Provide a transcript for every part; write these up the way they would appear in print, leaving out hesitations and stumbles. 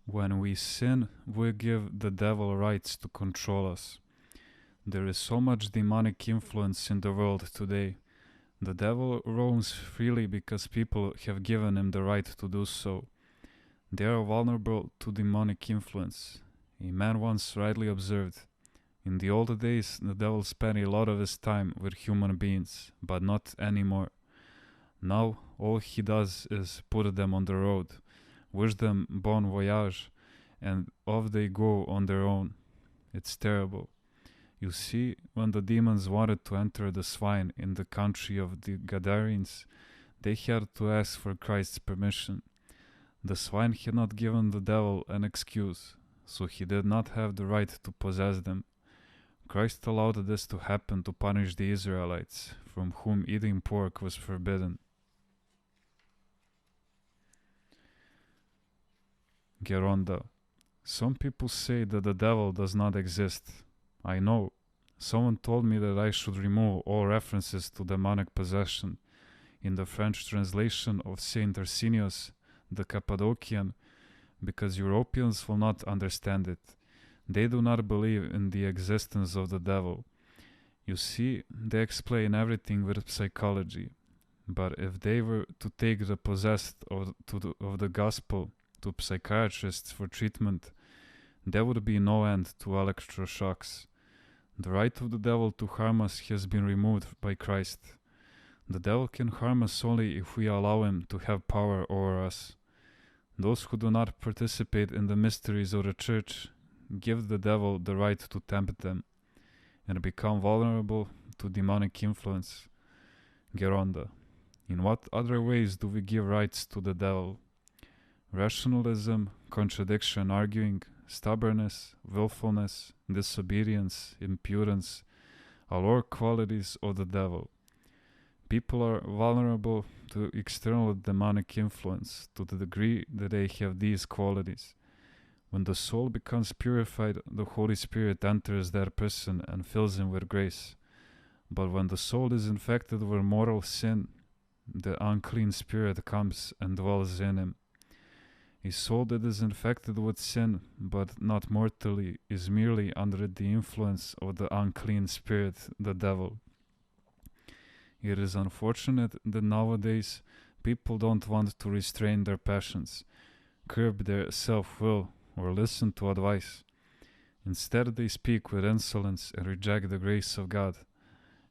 When we sin, we give the devil rights to control us. There is so much demonic influence in the world today. The devil roams freely because people have given him the right to do so. They are vulnerable to demonic influence. A man once rightly observed, in the old days the devil spent a lot of his time with human beings, but not anymore. Now all he does is put them on the road, wish them bon voyage, and off they go on their own. It's terrible. You see, when the demons wanted to enter the swine in the country of the Gadarenes, they had to ask for Christ's permission. The swine had not given the devil an excuse, so he did not have the right to possess them. Christ allowed this to happen to punish the Israelites, from whom eating pork was forbidden. Geronda. Some people say that the devil does not exist. I know. Someone told me that I should remove all references to demonic possession. In the French translation of Saint Arsenius, the Cappadocian, because Europeans will not understand it. They do not believe in the existence of the devil. You see, they explain everything with psychology. But if they were to take the possessed of the gospel to psychiatrists for treatment, there would be no end to electroshocks. The right of the devil to harm us has been removed by Christ. The devil can harm us only if we allow him to have power over us. Those who do not participate in the mysteries of the church give the devil the right to tempt them and become vulnerable to demonic influence. Geronda. In what other ways do we give rights to the devil? Rationalism, contradiction, arguing, stubbornness, willfulness, disobedience, impudence, are all qualities of the devil. People are vulnerable to external demonic influence to the degree that they have these qualities. When the soul becomes purified, the Holy Spirit enters their person and fills him with grace. But when the soul is infected with mortal sin, the unclean spirit comes and dwells in him. A soul that is infected with sin, but not mortally, is merely under the influence of the unclean spirit, the devil. It is unfortunate that nowadays people don't want to restrain their passions, curb their self-will, or listen to advice. Instead, they speak with insolence and reject the grace of God.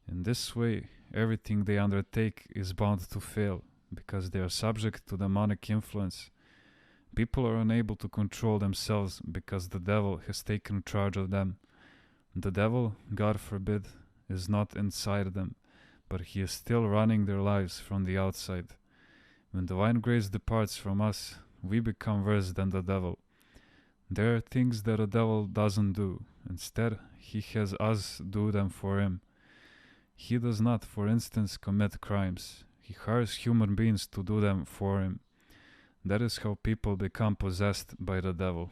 In this way, everything they undertake is bound to fail, because they are subject to demonic influence. People are unable to control themselves because the devil has taken charge of them. The devil, God forbid, is not inside them, but he is still running their lives from the outside. When divine grace departs from us, we become worse than the devil. There are things that the devil doesn't do. Instead, he has us do them for him. He does not, for instance, commit crimes. He hires human beings to do them for him. That is how people become possessed by the devil.